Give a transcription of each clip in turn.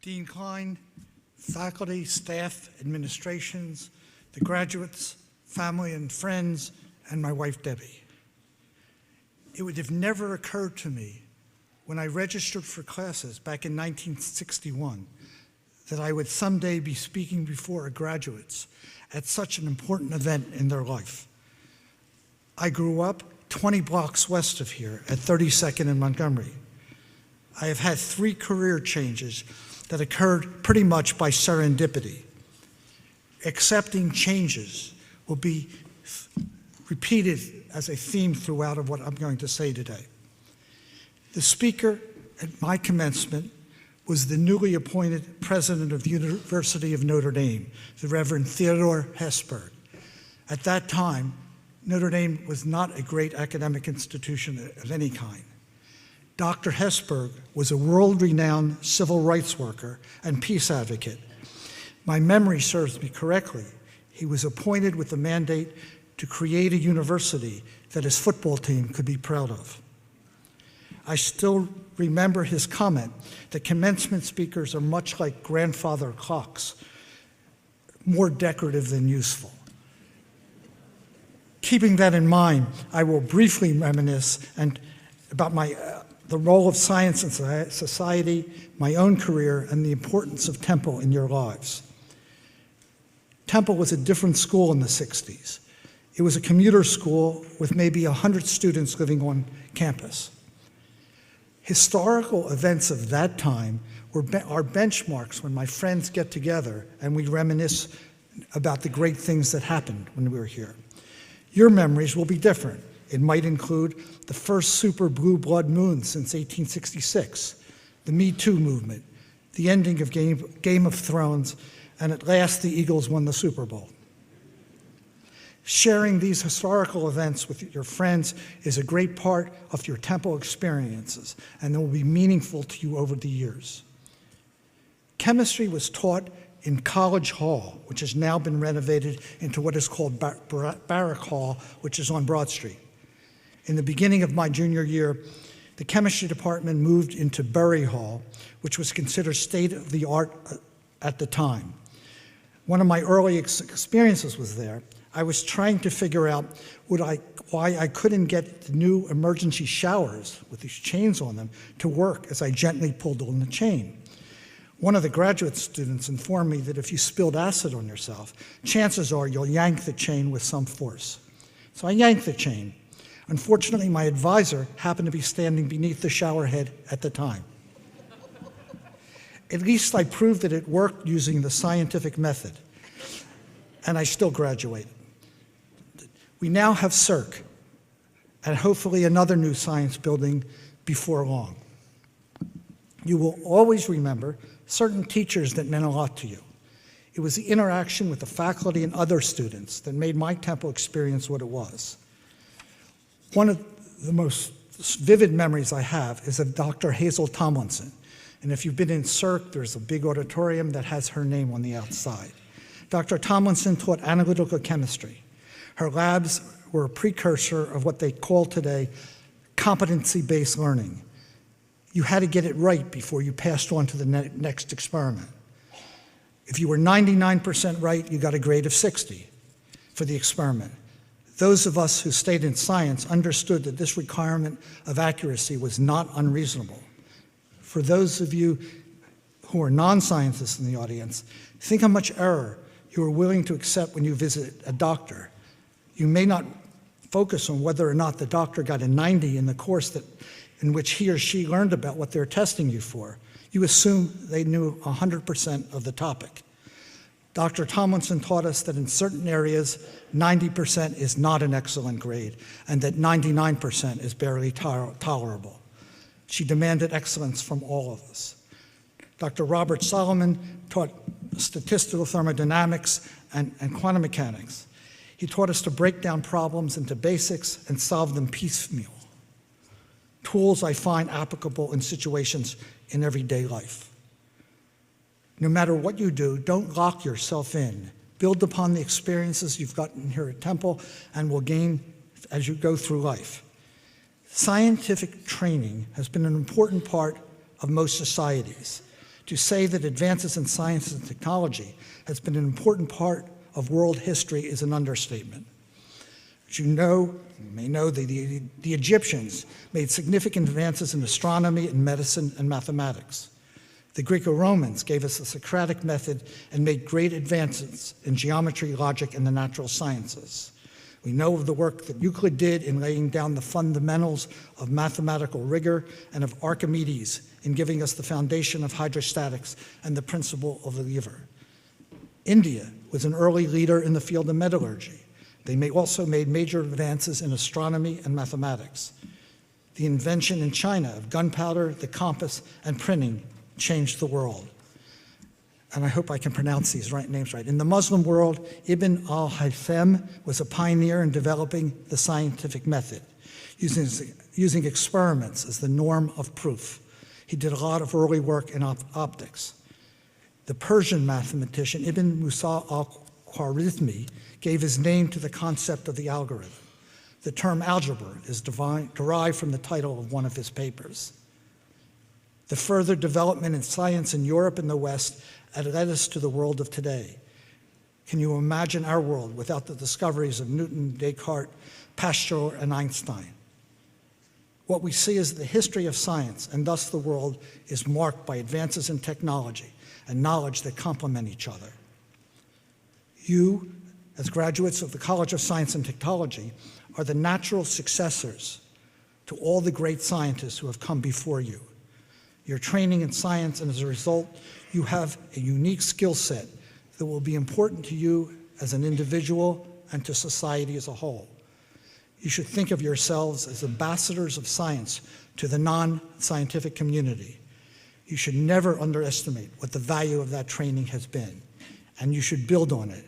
Dean Klein, faculty, staff, administrations, the graduates, family and friends, and my wife, Debbie. It would have never occurred to me when I registered for classes back in 1961 that I would someday be speaking before graduates at such an important event in their life. I grew up 20 blocks west of here at 32nd and Montgomery. I have had 3 career changes that occurred pretty much by serendipity. Accepting changes will be repeated as a theme throughout of what I'm going to say today. The speaker at my commencement was the newly appointed president of the University of Notre Dame, the Reverend Theodore Hesburgh. At that time, Notre Dame was not a great academic institution of any kind. Dr. Hesburgh was a world-renowned civil rights worker and peace advocate. My memory serves me correctly. He was appointed with the mandate to create a university that his football team could be proud of. I still remember his comment that commencement speakers are much like grandfather clocks, more decorative than useful. Keeping that in mind, I will briefly reminisce about the role of science in society, my own career, and the importance of Temple in your lives. Temple was a different school in the 60s. It was a commuter school with maybe 100 students living on campus. Historical events of that time are benchmarks when my friends get together and we reminisce about the great things that happened when we were here. Your memories will be different. It might include the first super blue blood moon since 1866, the Me Too movement, the ending of Game of Thrones, and at last the Eagles won the Super Bowl. Sharing these historical events with your friends is a great part of your Temple experiences, and they will be meaningful to you over the years. Chemistry was taught in College Hall, which has now been renovated into what is called Barrack Hall, which is on Broad Street. In the beginning of my junior year, the chemistry department moved into Bury Hall, which was considered state-of-the-art at the time. One of my early experiences was there. I was trying to figure out why I couldn't get the new emergency showers with these chains on them to work as I gently pulled on the chain. One of the graduate students informed me that if you spilled acid on yourself, chances are you'll yank the chain with some force. So I yanked the chain. Unfortunately, my advisor happened to be standing beneath the shower head at the time. At least I proved that it worked using the scientific method, and I still graduated. We now have CERC, and hopefully another new science building before long. You will always remember certain teachers that meant a lot to you. It was the interaction with the faculty and other students that made my Temple experience what it was. One of the most vivid memories I have is of Dr. Hazel Tomlinson. And if you've been in CERC, there's a big auditorium that has her name on the outside. Dr. Tomlinson taught analytical chemistry. Her labs were a precursor of what they call today competency-based learning. You had to get it right before you passed on to the next experiment. If you were 99% right, you got a grade of 60 for the experiment. Those of us who stayed in science understood that this requirement of accuracy was not unreasonable. For those of you who are non-scientists in the audience, think how much error you are willing to accept when you visit a doctor. You may not focus on whether or not the doctor got a 90 in the course in which he or she learned about what they're testing you for. You assume they knew 100% of the topic. Dr. Tomlinson taught us that in certain areas, 90% is not an excellent grade, and that 99% is barely tolerable. She demanded excellence from all of us. Dr. Robert Solomon taught statistical thermodynamics and quantum mechanics. He taught us to break down problems into basics and solve them piecemeal. Tools I find applicable in situations in everyday life. No matter what you do, don't lock yourself in. Build upon the experiences you've gotten here at Temple and will gain as you go through life. Scientific training has been an important part of most societies. To say that advances in science and technology has been an important part of world history is an understatement. As you may know, the Egyptians made significant advances in astronomy and medicine and mathematics. The Greco-Romans gave us the Socratic method and made great advances in geometry, logic, and the natural sciences. We know of the work that Euclid did in laying down the fundamentals of mathematical rigor, and of Archimedes in giving us the foundation of hydrostatics and the principle of the lever. India was an early leader in the field of metallurgy. They also made major advances in astronomy and mathematics. The invention in China of gunpowder, the compass, and printing changed the world. And I hope I can pronounce these names right. In the Muslim world, Ibn al-Haytham was a pioneer in developing the scientific method, using experiments as the norm of proof. He did a lot of early work in optics. The Persian mathematician Ibn Musa al-Khwarizmi gave his name to the concept of the algorithm. The term algebra is derived from the title of one of his papers. The further development in science in Europe and the West had led us to the world of today. Can you imagine our world without the discoveries of Newton, Descartes, Pasteur, and Einstein? What we see is the history of science, and thus the world, is marked by advances in technology and knowledge that complement each other. You, as graduates of the College of Science and Technology, are the natural successors to all the great scientists who have come before you. Your training in science, and as a result, you have a unique skill set that will be important to you as an individual and to society as a whole. You should think of yourselves as ambassadors of science to the non-scientific community. You should never underestimate what the value of that training has been, and you should build on it.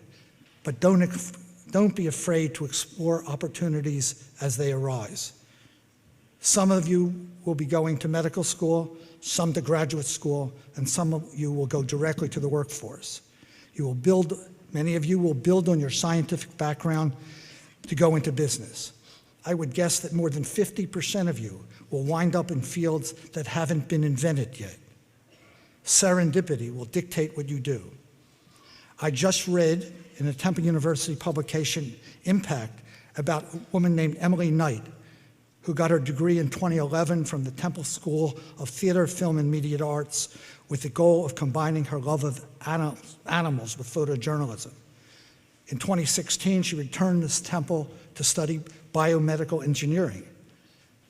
But don't be afraid to explore opportunities as they arise. Some of you will be going to medical school, some to graduate school, and some of you will go directly to the workforce. Many of you will build on your scientific background to go into business. I would guess that more than 50% of you will wind up in fields that haven't been invented yet. Serendipity will dictate what you do. I just read in a Temple University publication, Impact, about a woman named Emily Knight, who got her degree in 2011 from the Temple School of Theater, Film, and Media Arts with the goal of combining her love of animals with photojournalism. In 2016, she returned to Temple to study biomedical engineering.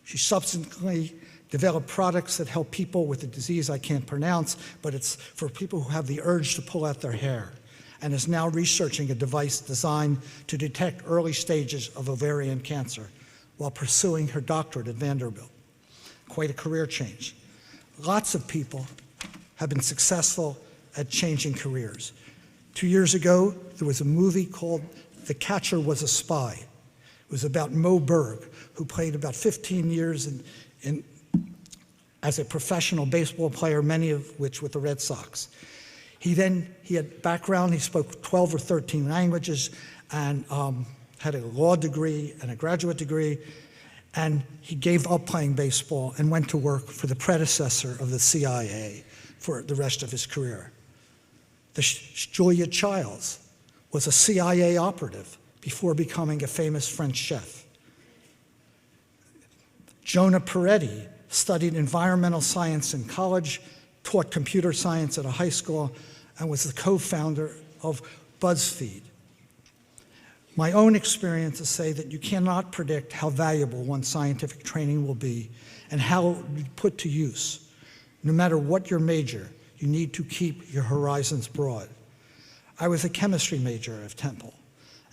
She subsequently developed products that help people with a disease I can't pronounce, but it's for people who have the urge to pull out their hair, and is now researching a device designed to detect early stages of ovarian cancer while pursuing her doctorate at Vanderbilt. Quite a career change. Lots of people have been successful at changing careers. 2 years ago, there was a movie called The Catcher Was a Spy. It was about Mo Berg, who played about 15 years as a professional baseball player, many of which with the Red Sox. He had background, he spoke 12 or 13 languages, and had a law degree and a graduate degree, and he gave up playing baseball and went to work for the predecessor of the CIA for the rest of his career. Julia Childs was a CIA operative before becoming a famous French chef. Jonah Peretti studied environmental science in college, taught computer science at a high school, and was the co-founder of BuzzFeed. My own experiences say that you cannot predict how valuable one's scientific training will be and how it will be put to use. No matter what your major, you need to keep your horizons broad. I was a chemistry major at Temple,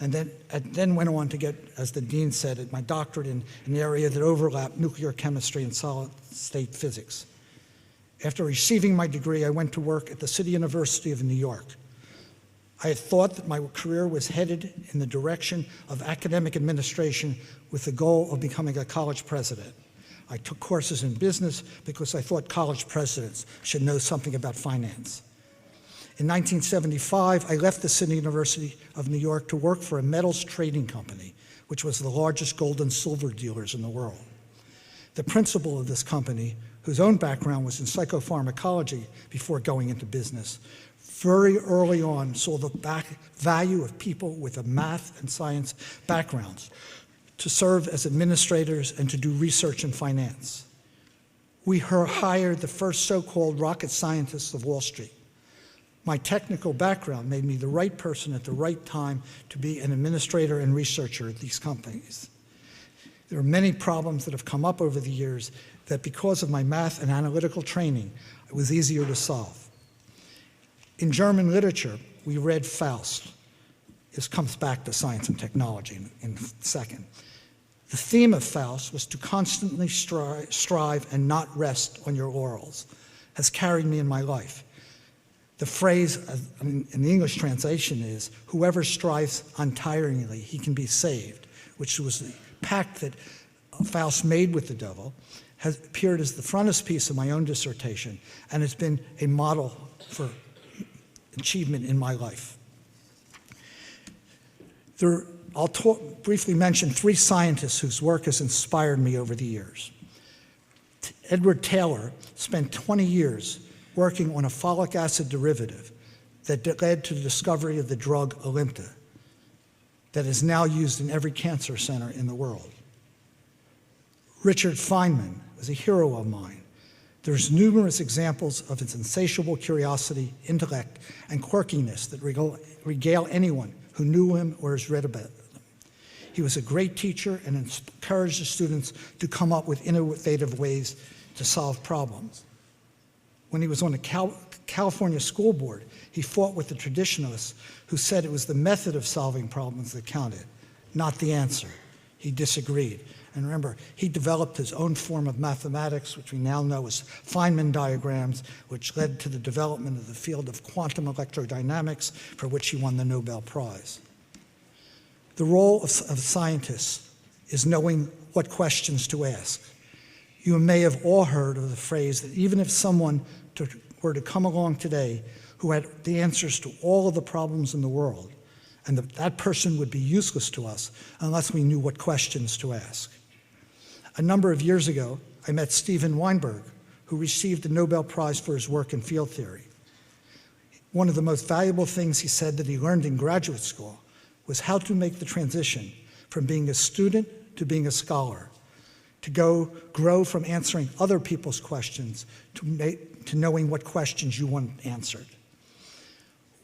and then went on to get, as the dean said, my doctorate in an area that overlapped nuclear chemistry and solid-state physics. After receiving my degree, I went to work at the City University of New York. I had thought that my career was headed in the direction of academic administration with the goal of becoming a college president. I took courses in business because I thought college presidents should know something about finance. In 1975, I left the City University of New York to work for a metals trading company, which was the largest gold and silver dealers in the world. The principal of this company whose own background was in psychopharmacology before going into business, very early on saw the value of people with a math and science backgrounds to serve as administrators and to do research and finance. We hired the first so-called rocket scientists of Wall Street. My technical background made me the right person at the right time to be an administrator and researcher at these companies. There are many problems that have come up over the years that because of my math and analytical training, it was easier to solve. In German literature, we read Faust. This comes back to science and technology in a second. The theme of Faust was to constantly strive and not rest on your laurels, has carried me in my life. The phrase in the English translation is, whoever strives untiringly, he can be saved, which was the pact that Faust made with the devil, has appeared as the frontispiece of my own dissertation, and has been a model for achievement in my life. I'll briefly mention 3 scientists whose work has inspired me over the years. Edward Taylor spent 20 years working on a folic acid derivative that led to the discovery of the drug Alimta that is now used in every cancer center in the world. Richard Fineman was a hero of mine. There's numerous examples of his insatiable curiosity, intellect, and quirkiness that regale anyone who knew him or has read about him. He was a great teacher and encouraged the students to come up with innovative ways to solve problems. When he was on the California School Board, he fought with the traditionalists who said it was the method of solving problems that counted, not the answer. He disagreed. And remember, he developed his own form of mathematics, which we now know as Fineman diagrams, which led to the development of the field of quantum electrodynamics, for which he won the Nobel Prize. The role of scientists is knowing what questions to ask. You may have all heard of the phrase that even if someone were to come along today who had the answers to all of the problems in the world, and that person would be useless to us unless we knew what questions to ask. A number of years ago, I met Steven Weinberg, who received the Nobel Prize for his work in field theory. One of the most valuable things he said that he learned in graduate school was how to make the transition from being a student to being a scholar, to grow from answering other people's questions to knowing what questions you want answered.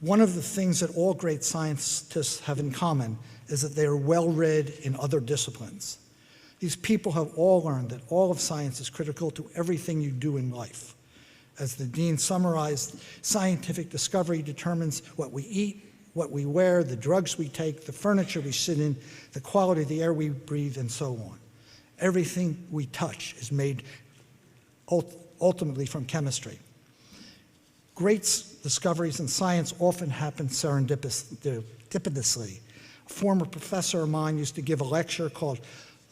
One of the things that all great scientists have in common is that they are well-read in other disciplines. These people have all learned that all of science is critical to everything you do in life. As the dean summarized, scientific discovery determines what we eat, what we wear, the drugs we take, the furniture we sit in, the quality of the air we breathe, and so on. Everything we touch is made ultimately from chemistry. Great discoveries in science often happen serendipitously. A former professor of mine used to give a lecture called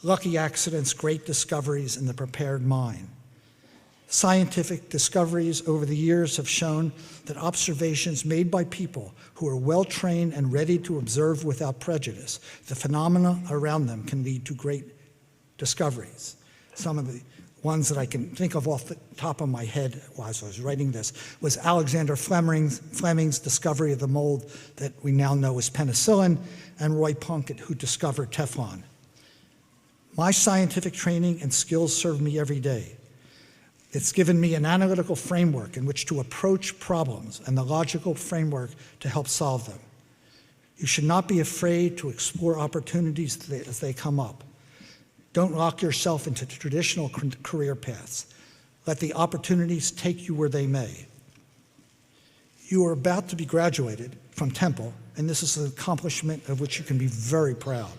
Lucky Accidents, Great Discoveries in the Prepared Mind. Scientific discoveries over the years have shown that observations made by people who are well-trained and ready to observe without prejudice, the phenomena around them can lead to great discoveries. Some of the ones that I can think of off the top of my head as I was writing this was Alexander Fleming's discovery of the mold that we now know as penicillin, and Roy Plunkett, who discovered Teflon. My scientific training and skills serve me every day. It's given me an analytical framework in which to approach problems and the logical framework to help solve them. You should not be afraid to explore opportunities as they come up. Don't lock yourself into traditional career paths. Let the opportunities take you where they may. You are about to be graduated from Temple, and this is an accomplishment of which you can be very proud.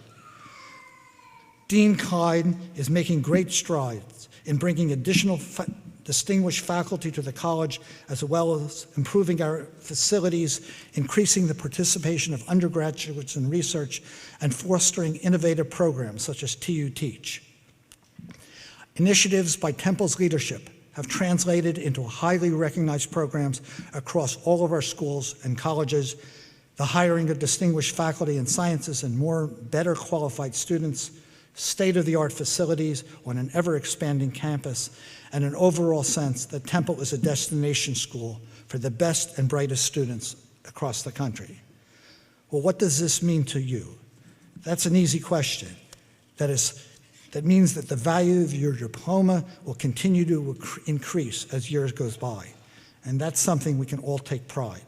Dean Clyde is making great strides in bringing additional distinguished faculty to the college, as well as improving our facilities, increasing the participation of undergraduates in research, and fostering innovative programs such as TU Teach. Initiatives by Temple's leadership have translated into highly recognized programs across all of our schools and colleges, the hiring of distinguished faculty in sciences and more better qualified students, state-of-the-art facilities on an ever-expanding campus, and an overall sense that Temple is a destination school for the best and brightest students across the country. Well, what does this mean to you? That's an easy question. That means that the value of your diploma will continue to increase as years goes by, and that's something we can all take pride.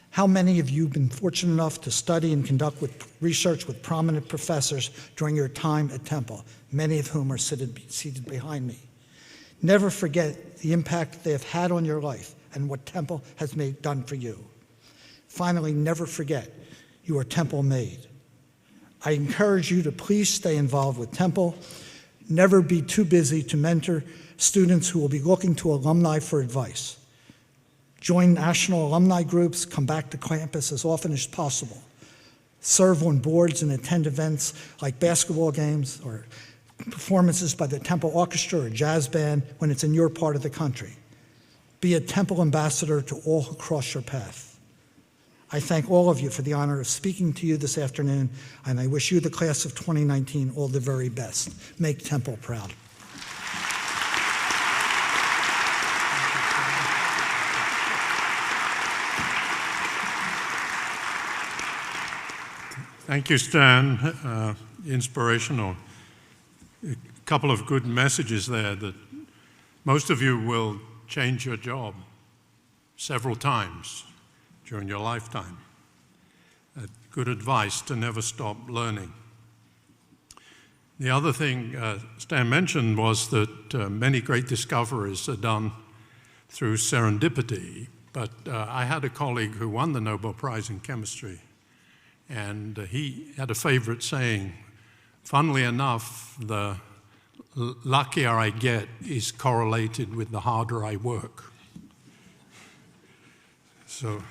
How many of you have been fortunate enough to study and conduct research with prominent professors during your time at Temple, many of whom are seated behind me? Never forget the impact they have had on your life and what Temple has done for you. Finally, never forget you are Temple made. I encourage you to please stay involved with Temple. Never be too busy to mentor students who will be looking to alumni for advice. Join national alumni groups, come back to campus as often as possible. Serve on boards and attend events like basketball games or performances by the Temple Orchestra or jazz band when it's in your part of the country. Be a Temple ambassador to all who cross your path. I thank all of you for the honor of speaking to you this afternoon, and I wish you, the class of 2019, all the very best. Make Temple proud. Thank you, Stan. Inspirational. A couple of good messages there that most of you will change your job several times during your lifetime. Good advice to never stop learning. The other thing Stan mentioned was that many great discoveries are done through serendipity, but I had a colleague who won the Nobel Prize in chemistry, and he had a favorite saying, funnily enough, the luckier I get is correlated with the harder I work. So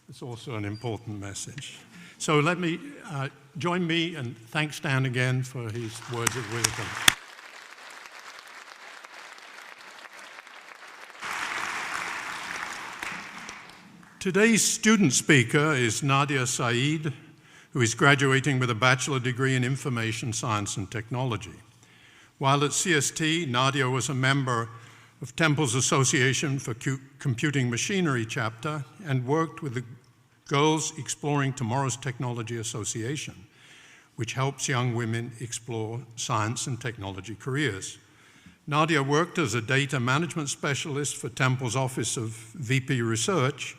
it's also an important message. So let me join me and thank Stan again for his words of wisdom. Today's student speaker is Nadia Saeed, who is graduating with a bachelor degree in information science and technology. While at CST, Nadia was a member of Temple's Association for Computing Machinery chapter and worked with the Girls Exploring Tomorrow's Technology Association, which helps young women explore science and technology careers. Nadia worked as a data management specialist for Temple's Office of VP Research,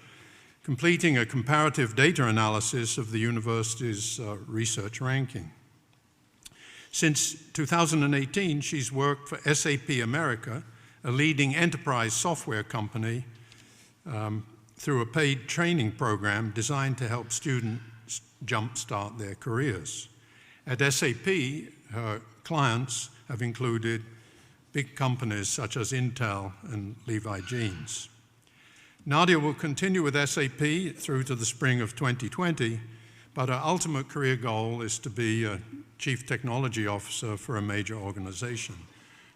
completing a comparative data analysis of the university's research ranking. Since 2018, she's worked for SAP America, a leading enterprise software company, through a paid training program designed to help students jumpstart their careers. At SAP, her clients have included big companies such as Intel and Levi Jeans. Nadia will continue with SAP through to the spring of 2020, but her ultimate career goal is to be a Chief Technology Officer for a major organization.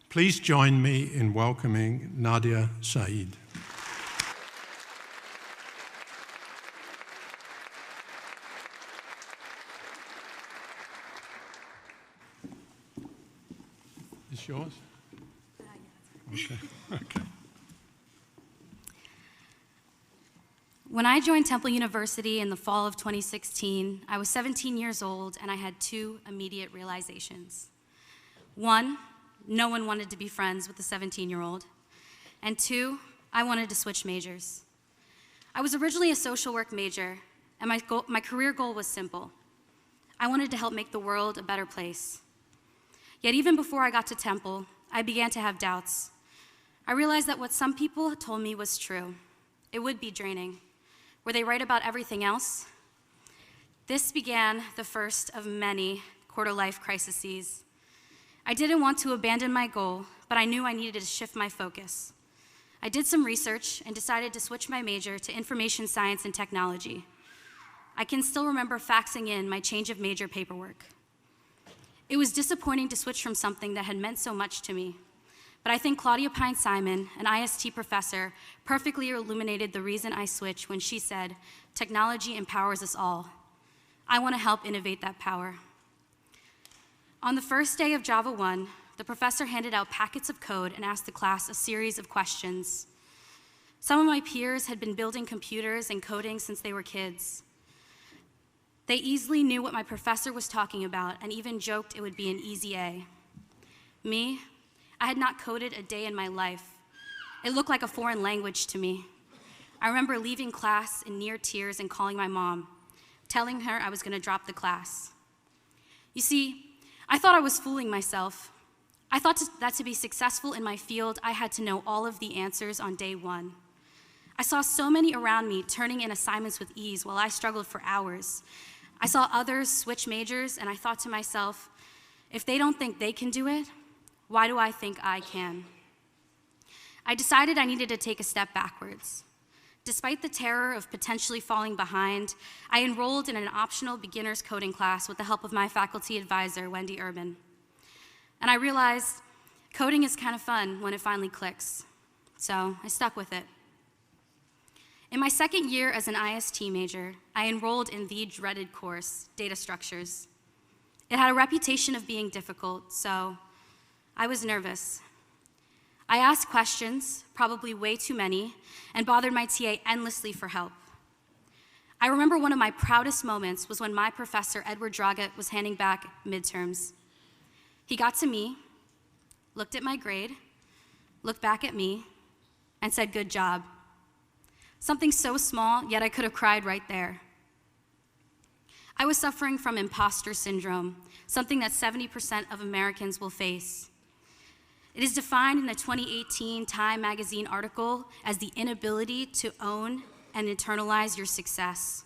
Please join me in welcoming Nadia Saeed. Is this yours? Okay. Okay. When I joined Temple University in the fall of 2016, I was 17 years old and I had two immediate realizations. One, no one wanted to be friends with a 17-year-old. And two, I wanted to switch majors. I was originally a social work major, and my career goal was simple. I wanted to help make the world a better place. Yet even before I got to Temple, I began to have doubts. I realized that what some people told me was true. It would be draining. Were they right about everything else? This began the first of many quarter-life crises. I didn't want to abandon my goal, but I knew I needed to shift my focus. I did some research and decided to switch my major to information science and technology. I can still remember faxing in my change of major paperwork. It was disappointing to switch from something that had meant so much to me. But I think Claudia Pine-Simon, an IST professor, perfectly illuminated the reason I switched when she said, "Technology empowers us all. I want to help innovate that power." On the first day of Java 1, the professor handed out packets of code and asked the class a series of questions. Some of my peers had been building computers and coding since they were kids. They easily knew what my professor was talking about and even joked it would be an easy A. Me, I had not coded a day in my life. It looked like a foreign language to me. I remember leaving class in near tears and calling my mom, telling her I was going to drop the class. You see, I thought I was fooling myself. I thought that to be successful in my field, I had to know all of the answers on day 1. I saw so many around me turning in assignments with ease while I struggled for hours. I saw others switch majors, and I thought to myself, if they don't think they can do it, why do I think I can? I decided I needed to take a step backwards. Despite the terror of potentially falling behind, I enrolled in an optional beginner's coding class with the help of my faculty advisor, Wendy Urban. And I realized coding is kind of fun when it finally clicks. So I stuck with it. In my second year as an IST major, I enrolled in the dreaded course, Data Structures. It had a reputation of being difficult, so I was nervous. I asked questions, probably way too many, and bothered my TA endlessly for help. I remember one of my proudest moments was when my professor, Edward Droggett, was handing back midterms. He got to me, looked at my grade, looked back at me, and said, "Good job." Something so small, yet I could have cried right there. I was suffering from imposter syndrome, something that 70% of Americans will face. It is defined in a 2018 Time magazine article as the inability to own and internalize your success.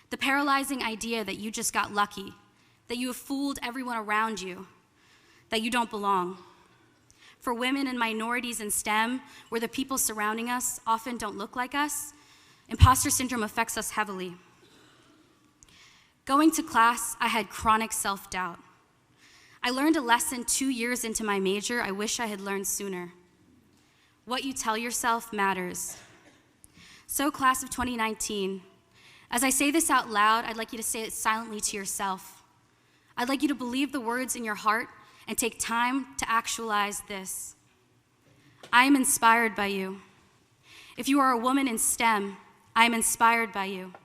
The paralyzing idea that you just got lucky, that you have fooled everyone around you, that you don't belong. For women and minorities in STEM, where the people surrounding us often don't look like us, imposter syndrome affects us heavily. Going to class, I had chronic self-doubt. I learned a lesson 2 years into my major I wish I had learned sooner. What you tell yourself matters. So, class of 2019, as I say this out loud, I'd like you to say it silently to yourself. I'd like you to believe the words in your heart and take time to actualize this. I am inspired by you. If you are a woman in STEM, I am inspired by you.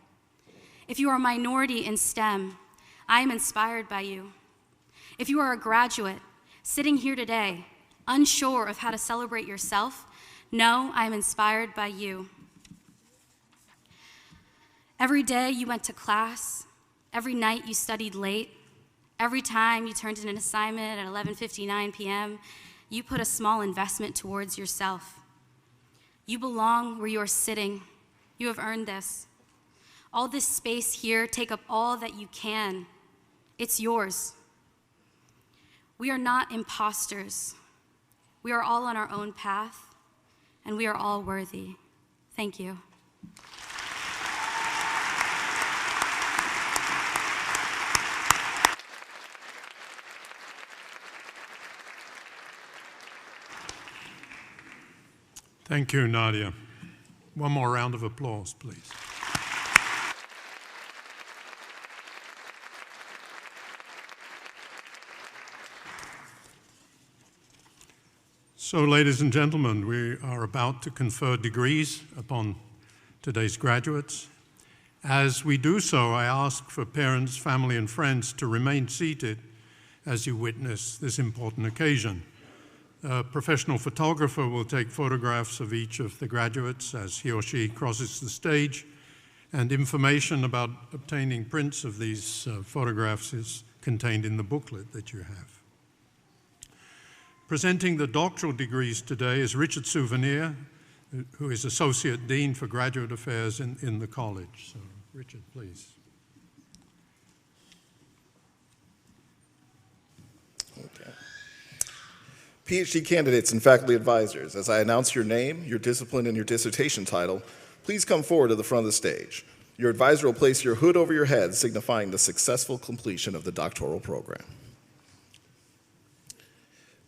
If you are a minority in STEM, I am inspired by you. If you are a graduate sitting here today, unsure of how to celebrate yourself, know I am inspired by you. Every day you went to class, every night you studied late, every time you turned in an assignment at 11:59 p.m., you put a small investment towards yourself. You belong where you are sitting. You have earned this. All this space here, take up all that you can. It's yours. We are not imposters. We are all on our own path, and we are all worthy. Thank you. Thank you, Nadia. One more round of applause, please. So, ladies and gentlemen, we are about to confer degrees upon today's graduates. As we do so, I ask for parents, family, and friends to remain seated as you witness this important occasion. A professional photographer will take photographs of each of the graduates as he or she crosses the stage, and information about obtaining prints of these photographs is contained in the booklet that you have. Presenting the doctoral degrees today is Richard Souvenir, who is Associate Dean for Graduate Affairs in the college. So, Richard, please. Okay. PhD candidates and faculty advisors, as I announce your name, your discipline, and your dissertation title, please come forward to the front of the stage. Your advisor will place your hood over your head, signifying the successful completion of the doctoral program.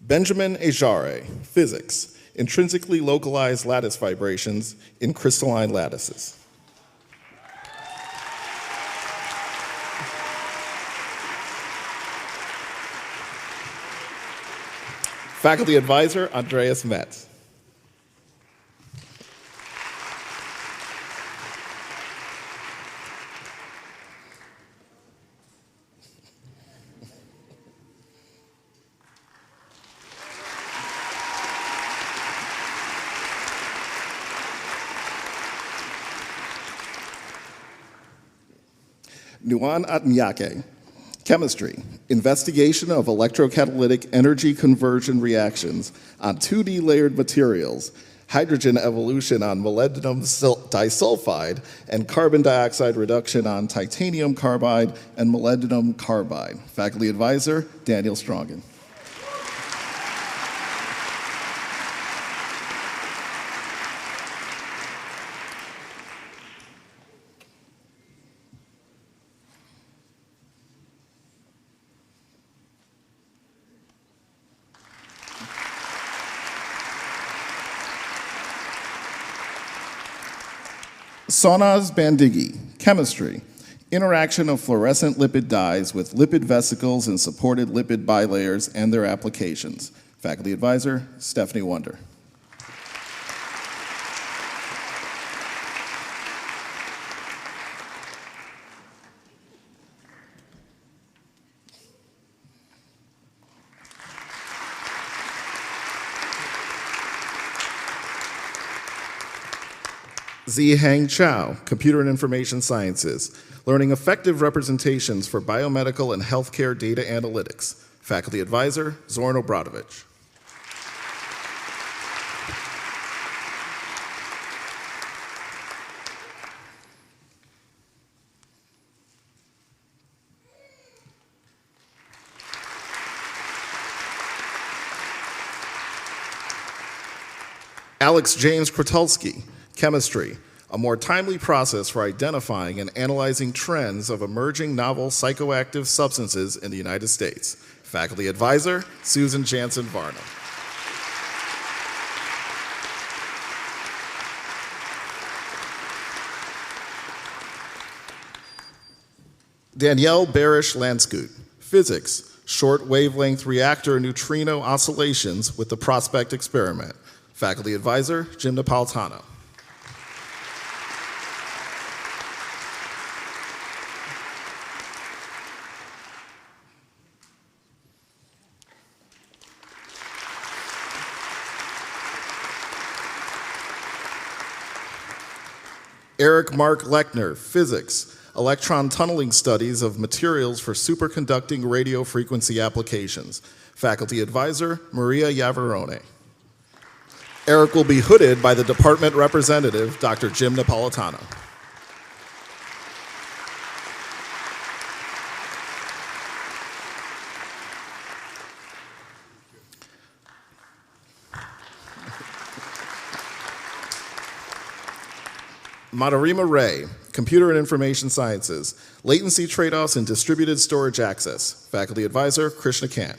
Benjamin Ejare, Physics, Intrinsically Localized Lattice Vibrations in Crystalline Lattices. Faculty Advisor, Andreas Metz. Nuan Atnyake, Chemistry, Investigation of Electrocatalytic Energy Conversion Reactions on 2D Layered Materials, Hydrogen Evolution on Molybdenum Disulfide, and Carbon Dioxide Reduction on Titanium Carbide and Molybdenum Carbide. Faculty Advisor, Daniel Strongen. Sonaz Bandigi, Chemistry, Interaction of Fluorescent Lipid Dyes with Lipid Vesicles and Supported Lipid Bilayers and Their Applications. Faculty Advisor, Stephanie Wonder. Zihang Chao, Computer and Information Sciences, Learning Effective Representations for Biomedical and Healthcare Data Analytics. Faculty Advisor, Zoran Obradovich. Alex James Krotulski, Chemistry, a more timely process for identifying and analyzing trends of emerging novel psychoactive substances in the United States. Faculty Advisor, Susan Jansen Varnum. Danielle Barish Lanskut, Physics, Short Wavelength Reactor Neutrino Oscillations with the Prospect Experiment. Faculty Advisor, Jim Napolitano. Eric Mark Lechner, Physics, Electron Tunneling Studies of Materials for Superconducting Radio Frequency Applications. Faculty Advisor, Maria Yavarone. Eric will be hooded by the department representative, Dr. Jim Napolitano. Madarima Ray, Computer and Information Sciences, Latency Trade-Offs in Distributed Storage Access. Faculty Advisor, Krishna Kant.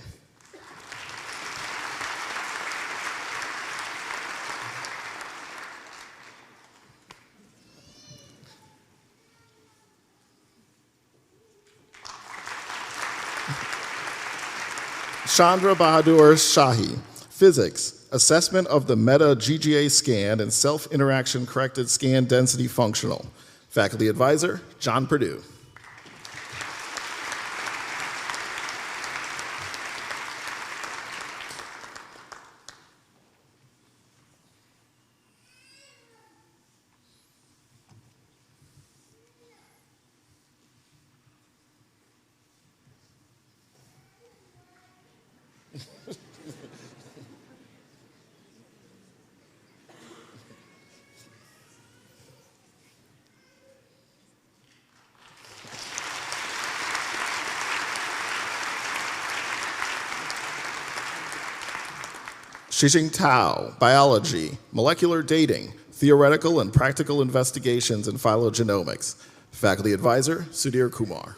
Chandra Bahadur Shahi, Physics, Assessment of the Meta GGA Scan and Self-Interaction Corrected Scan Density Functional. Faculty Advisor, John Perdue. Shixing Tao, Biology, Molecular Dating, Theoretical and Practical Investigations in Phylogenomics. Faculty Advisor, Sudhir Kumar.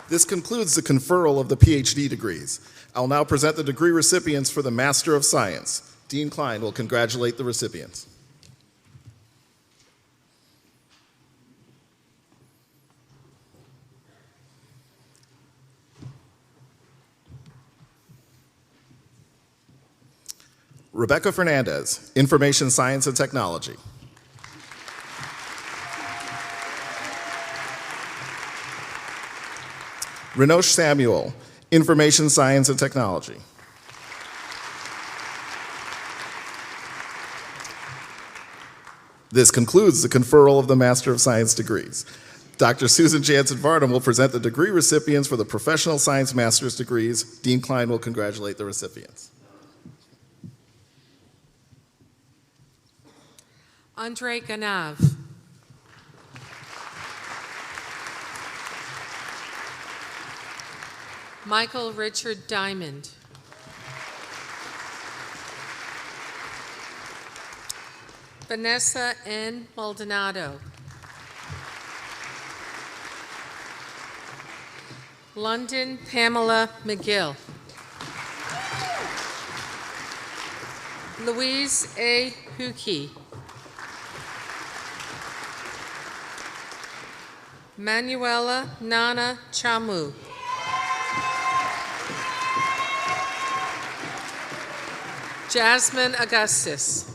This concludes the conferral of the PhD degrees. I'll now present the degree recipients for the Master of Science. Dean Klein will congratulate the recipients. Rebecca Fernandez, Information Science and Technology. Renosh Samuel, Information Science and Technology. This concludes the conferral of the Master of Science degrees. Dr. Susan Jansen Varnum will present the degree recipients for the Professional Science Master's degrees. Dean Klein will congratulate the recipients. Andre Ganav. Michael Richard Diamond. Vanessa N. Maldonado. London Pamela McGill. Louise A. Huki. Manuela Nana Chamu. Jasmine Augustus.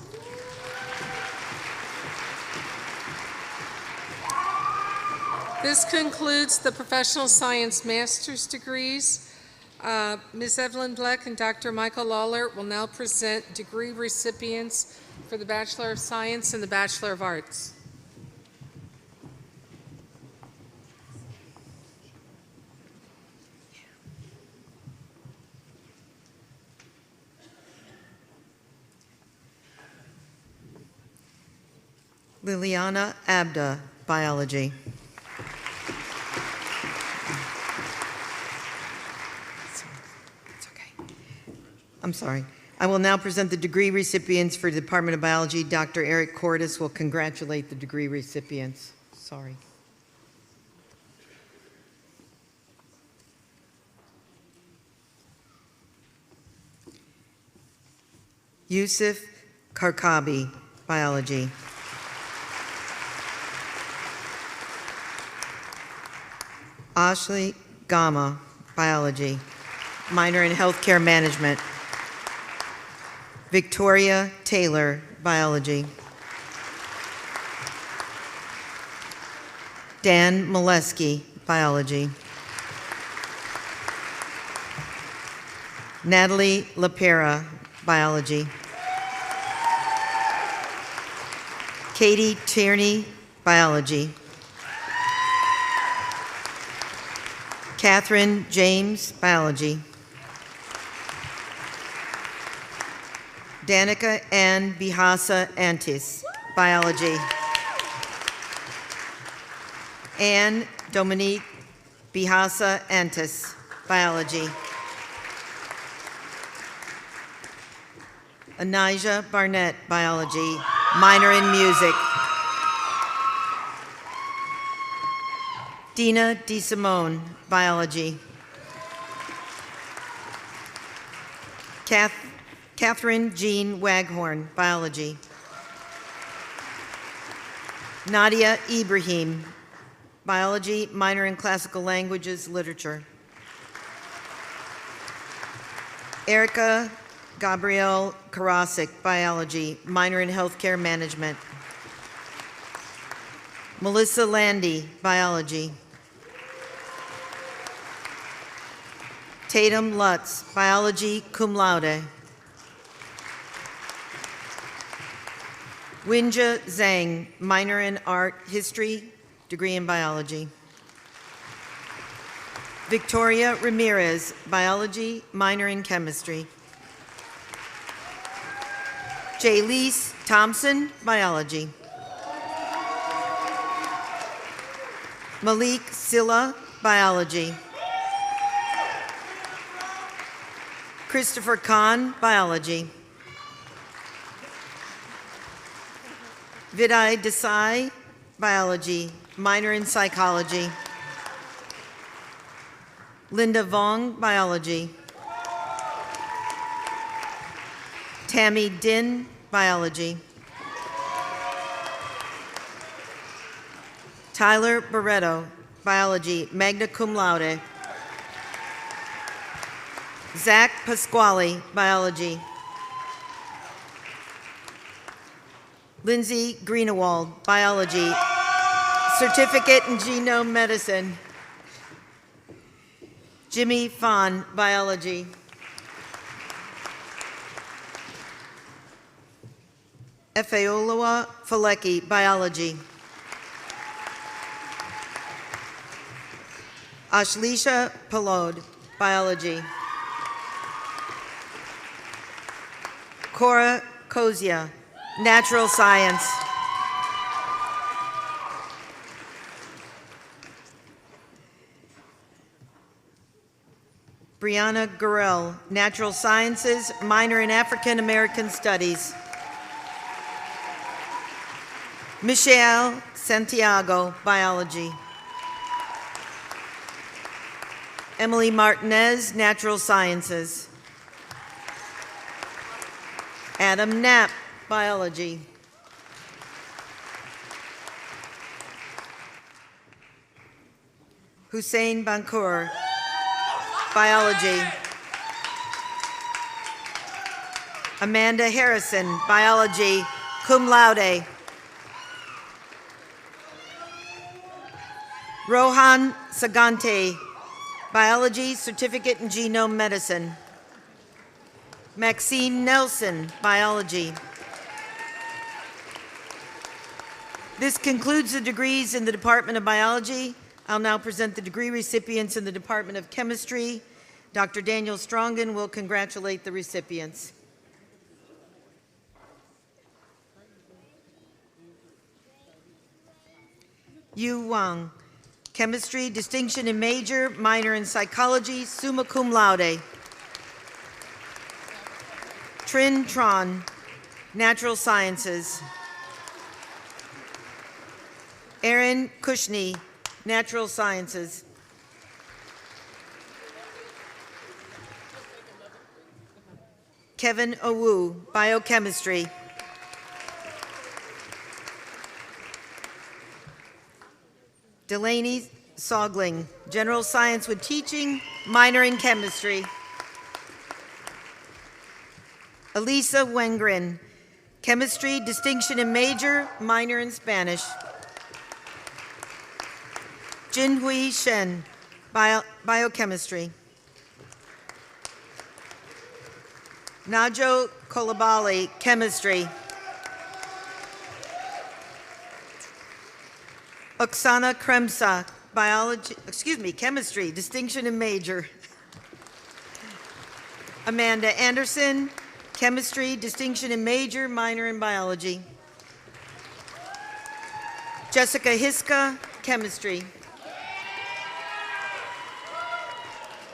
This concludes the Professional Science Master's degrees. Ms. Evelyn Bleck and Dr. Michael Lawler will now present degree recipients for the Bachelor of Science and the Bachelor of Arts. Liliana Abda, Biology. It's okay. I'm sorry. I will now present the degree recipients for the Department of Biology. Dr. Eric Cordes will congratulate the degree recipients. Sorry. Yusuf Karkabi, Biology. Ashley Gama, Biology, minor in Healthcare Management. Victoria Taylor, Biology. Dan Molesky, Biology. Natalie LaPera, Biology. Katie Tierney, Biology. Catherine James, Biology. Danica Ann Bihasa Antis, Biology. Anne Dominique Bihasa Antis, Biology. Anijah Barnett, Biology, minor in Music. Dina DeSimone, Biology. Catherine Jean Waghorn, Biology. Nadia Ibrahim, Biology, minor in Classical Languages, Literature. Erica Gabrielle Karasik, Biology, minor in Healthcare Management. Melissa Landy, Biology. Tatum Lutz, Biology, cum laude. Winja Zhang, minor in Art History, degree in Biology. Victoria Ramirez, Biology, minor in Chemistry. Jaylise Thompson, Biology. Malik Silla, Biology. Christopher Kahn, Biology. Viday Desai, Biology, minor in Psychology. Linda Vong, Biology. Tammy Din, biology. Tyler Barreto, biology, magna cum laude. Zach Pasquale, biology. Lindsay Greenewald, biology, certificate in genome medicine. Jimmy Fahn, biology. Efeoluwa Faleki, biology. Ashlisha Palod, biology. Cora Kozia, natural science. Brianna Gurrell, natural sciences, minor in African American studies. Michelle Santiago, biology. Emily Martinez, natural sciences. Adam Knapp, biology. Hussein Bankur, biology. Amanda Harrison, biology, cum laude. Rohan Sagante, biology, certificate in genome medicine. Maxine Nelson, biology. This concludes the degrees in the Department of Biology. I'll now present the degree recipients in the Department of Chemistry. Dr. Daniel Strongen will congratulate the recipients. Yu Wang, chemistry, distinction in major, minor in psychology, summa cum laude. Trin Tron, natural sciences. Aaron Kushney, natural sciences. Kevin Owu, biochemistry. Delaney Sogling, general science with teaching, minor in chemistry. Elisa Wengren, chemistry, distinction in major, minor in Spanish. Jinhui Shen, biochemistry. Najo Kolabali, chemistry. Oksana Kremsa, chemistry, distinction in major. Amanda Anderson, chemistry, distinction in major, minor in biology. Jessica Hiska, chemistry.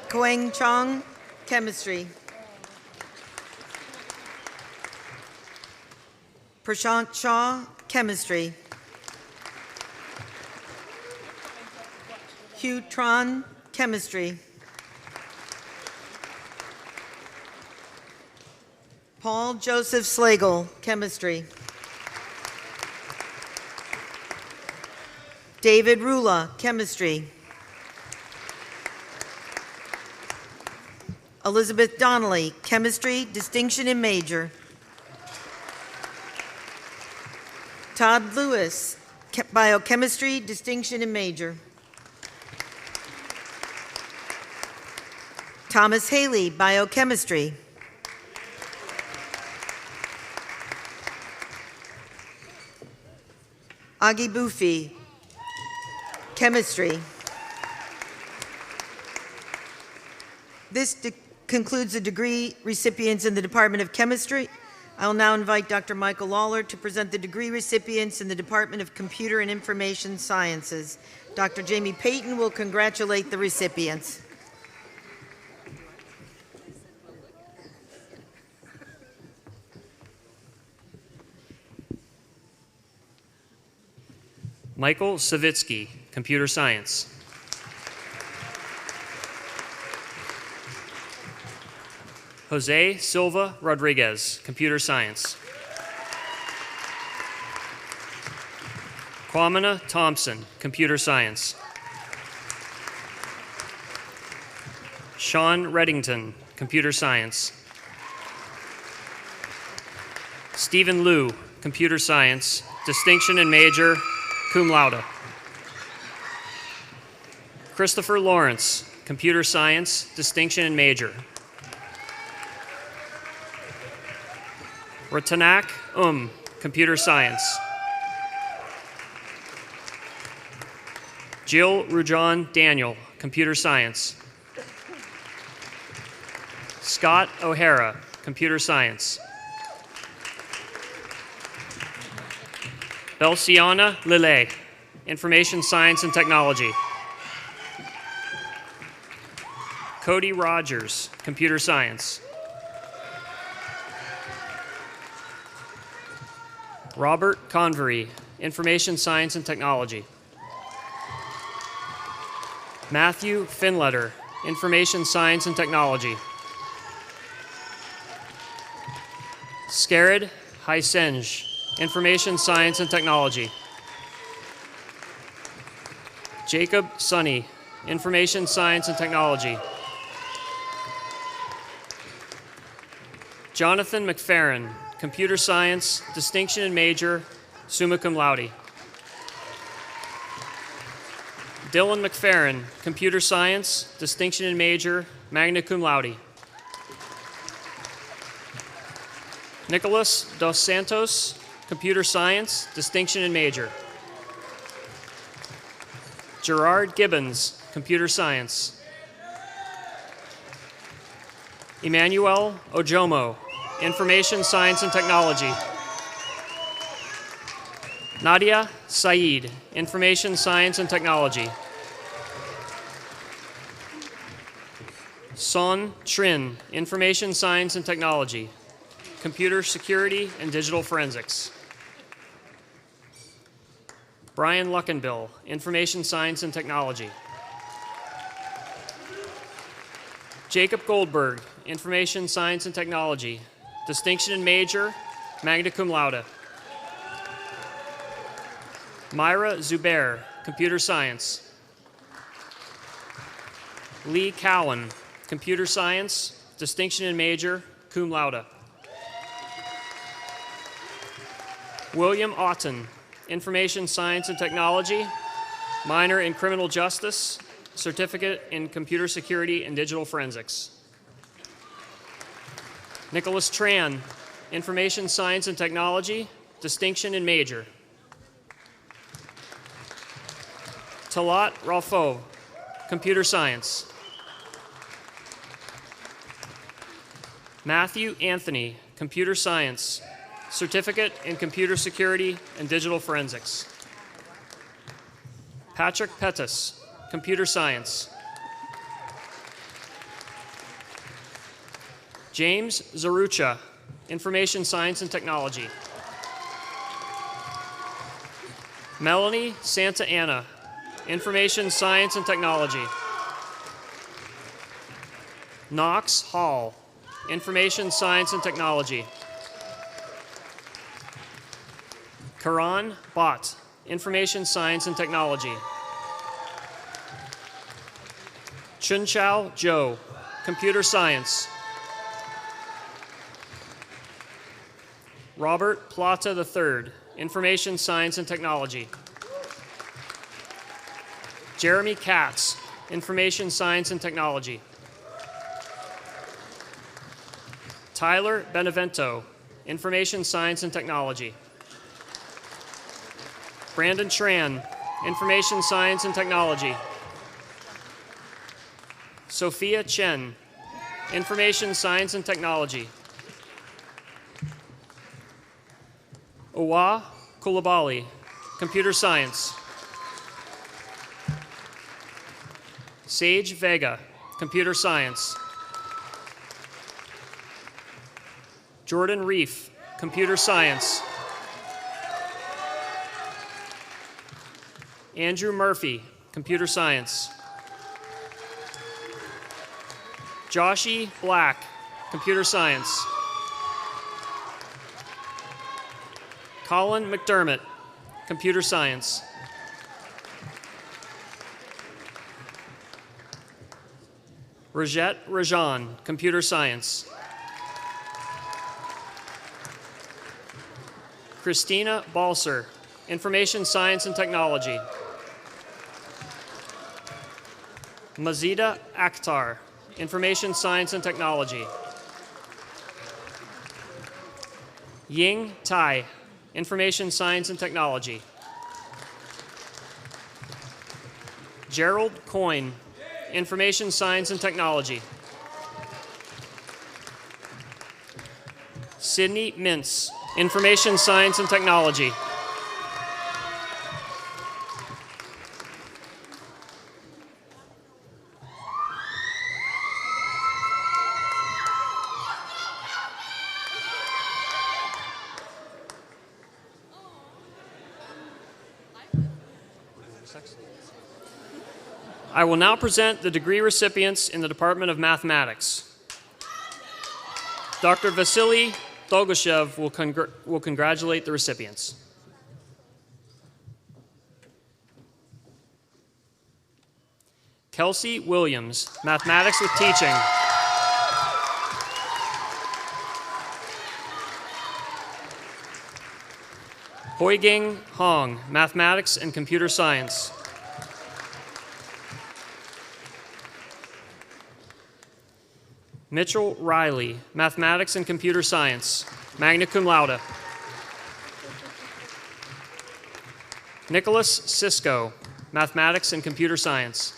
Koeng Chong, chemistry. Prashant Shah, chemistry. Hugh Tron, chemistry. Paul Joseph Slagle, chemistry. David Rula, chemistry. Elizabeth Donnelly, chemistry, distinction in major. Todd Lewis, biochemistry, distinction in major. Thomas Haley, biochemistry. Agi Bufi, chemistry. This concludes the degree recipients in the Department of Chemistry. I will now invite Dr. Michael Lawler to present the degree recipients in the Department of Computer and Information Sciences. Dr. Jamie Payton will congratulate the recipients. Michael Savitsky, computer science. Jose Silva Rodriguez, Computer Science. Kwamina Thompson, Computer Science. Sean Reddington, Computer Science. Stephen Liu, Computer Science, distinction in major, cum laude. Christopher Lawrence, Computer Science, distinction in major. Ratanak Computer Science. Jill Rujan Daniel, Computer Science. Scott O'Hara, Computer Science. Belsiana Lille, Information Science and Technology. Cody Rogers, Computer Science. Robert Convery, Information Science and Technology. Matthew Finletter, Information Science and Technology. Scarid Hysenge, Information Science and Technology. Jacob Sunny, Information Science and Technology. Jonathan McFerrin, Computer Science, distinction in major, summa cum laude. Dylan McFerrin, Computer Science, distinction in major, magna cum laude. Nicholas Dos Santos, Computer Science, distinction in major. Gerard Gibbons, Computer Science. Emmanuel Ojomo, Information Science and Technology. Nadia Saeed, Information Science and Technology. Son Trin, Information Science and Technology. Computer Security and Digital Forensics. Brian Luckenbill, Information Science and Technology. Jacob Goldberg, Information Science and Technology, distinction in major, magna cum laude. Myra Zubair, Computer Science. Lee Cowan, Computer Science, distinction in major, cum laude. William Otten, Information Science and Technology, minor in Criminal Justice, certificate in Computer Security and Digital Forensics. Nicholas Tran, Information Science and Technology, distinction in major. Talat Ralfo, Computer Science. Matthew Anthony, Computer Science, certificate in Computer Security and Digital Forensics. Patrick Pettis, Computer Science. James Zarucha, Information Science and Technology. Melanie Santa Ana, Information Science and Technology. Knox Hall, Information Science and Technology. Karan Bhatt, Information Science and Technology. Chunchao Zhou, Computer Science. Robert Plata III, Information Science and Technology. Jeremy Katz, Information Science and Technology. Tyler Benevento, Information Science and Technology. Brandon Tran, Information Science and Technology. Sophia Chen, Information Science and Technology. Owa Kulabali, Computer Science. Sage Vega, Computer Science. Jordan Reef, Computer Science. Andrew Murphy, Computer Science. Joshi Black, Computer Science. Colin McDermott, Computer Science. Rajat Rajan, Computer Science. Christina Balser, Information Science and Technology. Mazida Akhtar, Information Science and Technology. Ying Tai, Information Science and Technology. Gerald Coyne, Information Science and Technology. Sydney Mintz, Information Science and Technology. I will now present the degree recipients in the Department of Mathematics. Dr. Vasily Dolgoshev will congratulate the recipients. Kelsey Williams, Mathematics with Teaching. Hoiging Hong, Mathematics and Computer Science. Mitchell Riley, Mathematics and Computer Science, magna cum laude. Nicholas Sisko, Mathematics and Computer Science.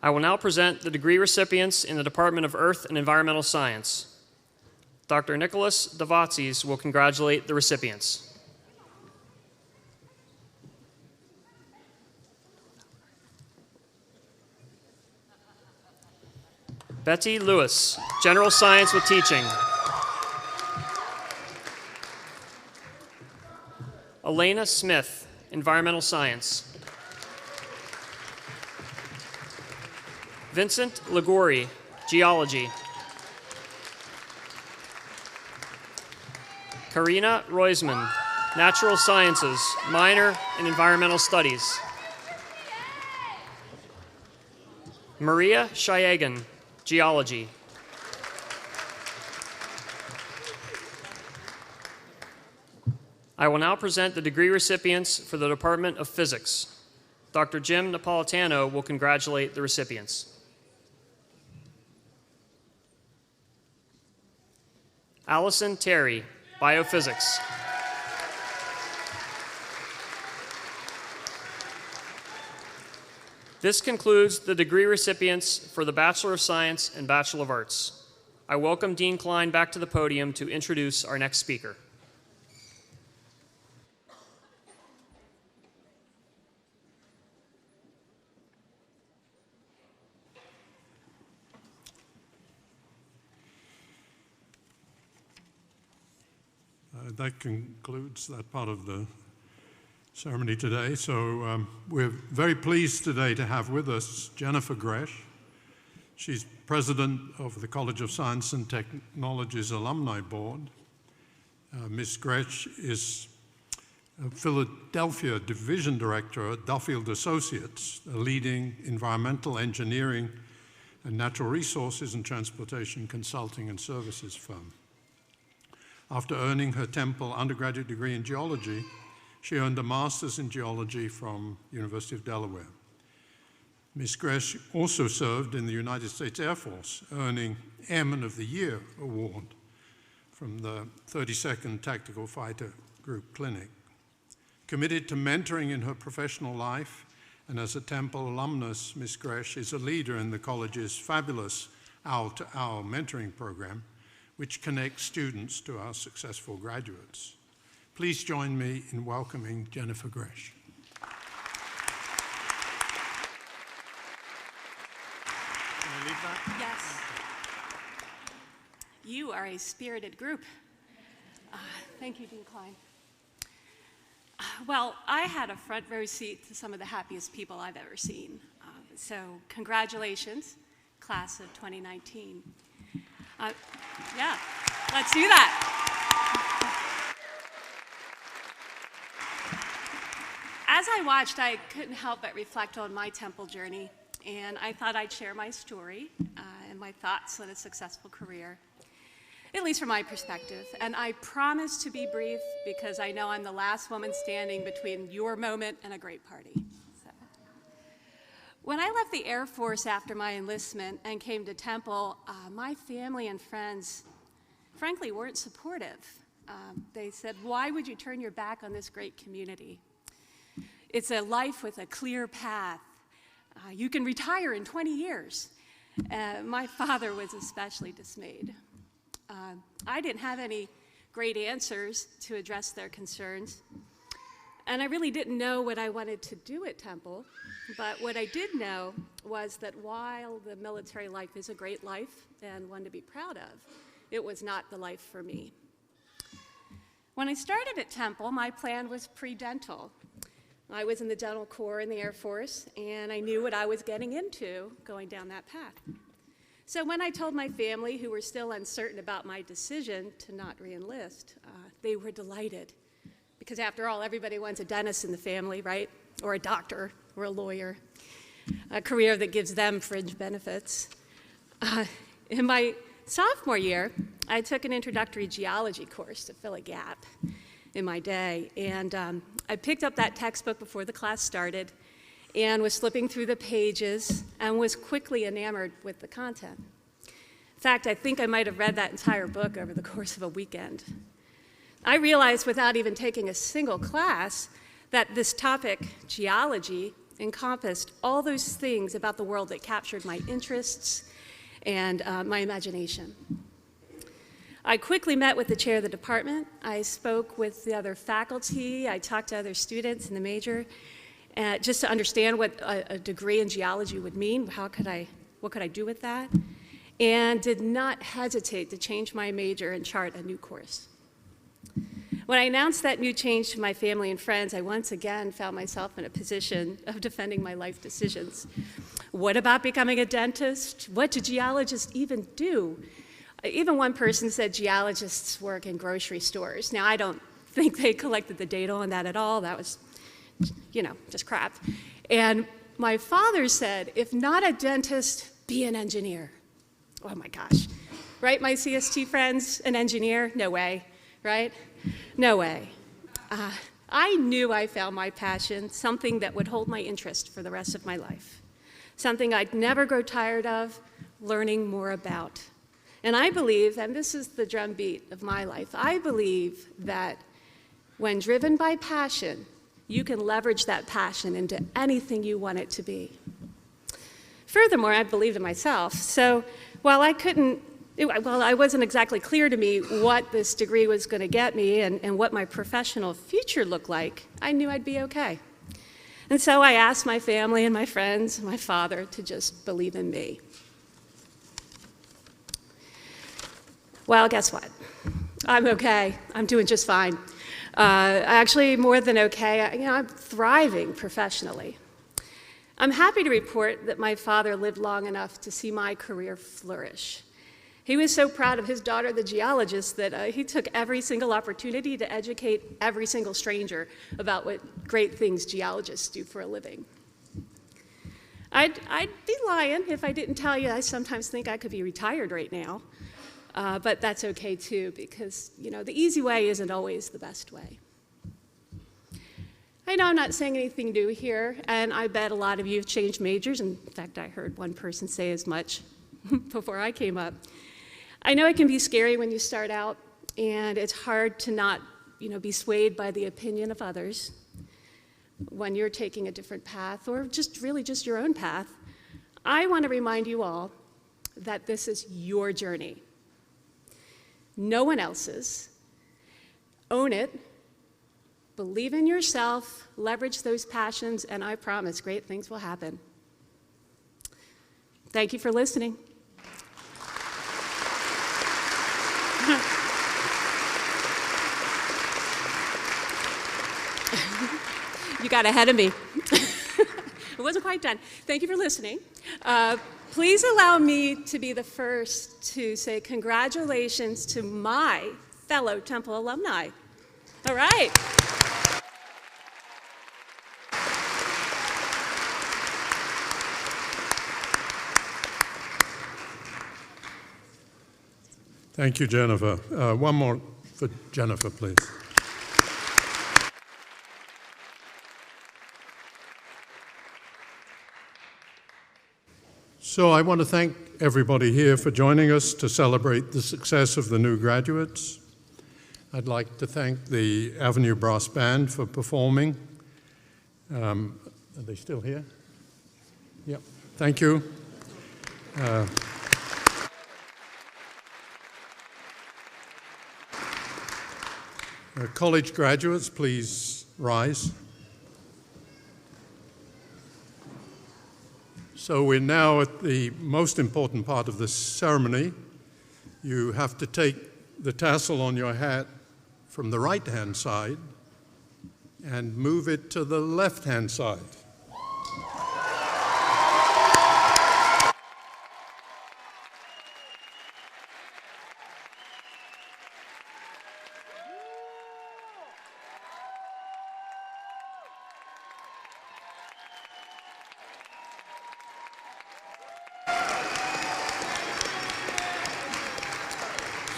I will now present the degree recipients in the Department of Earth and Environmental Science. Dr. Nicholas Davatzis will congratulate the recipients. Betty Lewis, General Science with Teaching. Elena Smith, Environmental Science. Vincent Ligori, Geology. Karina Roisman, Natural Sciences, minor in Environmental Studies. Maria Shayagan, Geology. I will now present the degree recipients for the Department of Physics. Dr. Jim Napolitano will congratulate the recipients. Allison Terry, Biophysics. This concludes the degree recipients for the Bachelor of Science and Bachelor of Arts. I welcome Dean Klein back to the podium to introduce our next speaker. That concludes that part of the ceremony today. So we're very pleased today to have with us Jennifer Gresh. She's president of the College of Science and Technology's Alumni Board. Ms. Gresh is a Philadelphia Division Director at Duffield Associates, a leading environmental engineering and natural resources and transportation consulting and services firm. After earning her Temple undergraduate degree in geology, she earned a master's in geology from University of Delaware. Ms. Gresh also served in the United States Air Force, earning Airman of the Year award from the 32nd Tactical Fighter Group Clinic. Committed to mentoring in her professional life, and as a Temple alumnus, Ms. Gresh is a leader in the college's fabulous Hour-to-Hour mentoring program, which connects students to our successful graduates. Please join me in welcoming Jennifer Gresh. Can I leave that? Yes. You are a spirited group. Thank you, Dean Klein. Well, I had a front row seat to some of the happiest people I've ever seen. So congratulations, class of 2019. Yeah, let's do that. As I watched, I couldn't help but reflect on my Temple journey, and I thought I'd share my story and my thoughts on a successful career, at least from my perspective. And I promise to be brief because I know I'm the last woman standing between your moment and a great party. So. When I left the Air Force after my enlistment and came to Temple, my family and friends, frankly, weren't supportive. They said, "Why would you turn your back on this great community? It's a life with a clear path. You can retire in 20 years. My father was especially dismayed. I didn't have any great answers to address their concerns, and I really didn't know what I wanted to do at Temple, but what I did know was that while the military life is a great life and one to be proud of, it was not the life for me. When I started at Temple, my plan was pre-dental. I was in the dental corps in the Air Force, and I knew what I was getting into going down that path. So when I told my family, who were still uncertain about my decision to not re-enlist, they were delighted. Because after all, everybody wants a dentist in the family, right? Or a doctor, or a lawyer. A career that gives them fringe benefits. In my sophomore year, I took an introductory geology course to fill a gap in my day. And I picked up that textbook before the class started and was flipping through the pages and was quickly enamored with the content. In fact, I think I might have read that entire book over the course of a weekend. I realized without even taking a single class that this topic, geology, encompassed all those things about the world that captured my interests and my imagination. I quickly met with the chair of the department. I spoke with the other faculty. I talked to other students in the major just to understand what a degree in geology would mean. What could I do with that? And did not hesitate to change my major and chart a new course. When I announced that new change to my family and friends, I once again found myself in a position of defending my life decisions. What about becoming a dentist? What do geologists even do? Even one person said geologists work in grocery stores. Now, I don't think they collected the data on that at all. That was, just crap. And my father said, if not a dentist, be an engineer. Oh my gosh. Right, my CST friends, an engineer? No way, right? No way. I knew I found my passion, something that would hold my interest for the rest of my life, something I'd never grow tired of learning more about. And I believe, and this is the drumbeat of my life, I believe that when driven by passion, you can leverage that passion into anything you want it to be. Furthermore, I believed in myself. So while I wasn't exactly clear to me what this degree was going to get me and what my professional future looked like, I knew I'd be okay. And so I asked my family and my friends and my father to just believe in me. Well, guess what? I'm okay. I'm doing just fine. Actually, more than okay. I'm thriving professionally. I'm happy to report that my father lived long enough to see my career flourish. He was so proud of his daughter, the geologist, that he took every single opportunity to educate every single stranger about what great things geologists do for a living. I'd be lying if I didn't tell you I sometimes think I could be retired right now. But that's okay too, because the easy way isn't always the best way. I know I'm not saying anything new here, and I bet a lot of you have changed majors. In fact, I heard one person say as much before I came up. I know it can be scary when you start out, and it's hard to not be swayed by the opinion of others when you're taking a different path, or just your own path. I want to remind you all that this is your journey. No one else's. Own it. Believe in yourself, leverage those passions, and I promise great things will happen. Thank you for listening. You got ahead of me. It wasn't quite done. Thank you for listening. Please allow me to be the first to say congratulations to my fellow Temple alumni. All right. Thank you, Jennifer. One more for Jennifer, please. So I want to thank everybody here for joining us to celebrate the success of the new graduates. I'd like to thank the Avenue Brass Band for performing. Are they still here? Yep. Thank you. College graduates, please rise. So we're now at the most important part of this ceremony. You have to take the tassel on your hat from the right-hand side and move it to the left-hand side.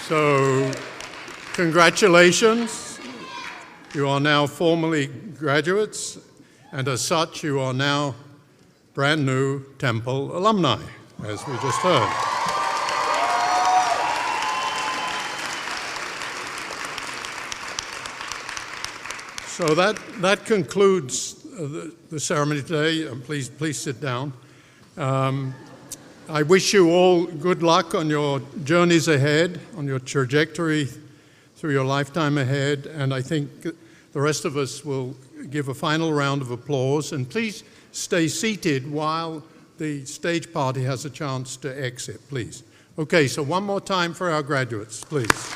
So, congratulations. You are now formally graduates, and as such, you are now brand new Temple alumni, as we just heard. So that concludes the ceremony today. Please sit down. I wish you all good luck on your journeys ahead, on your trajectory through your lifetime ahead, and I think the rest of us will give a final round of applause. And please stay seated while the stage party has a chance to exit, please. Okay, so one more time for our graduates, please.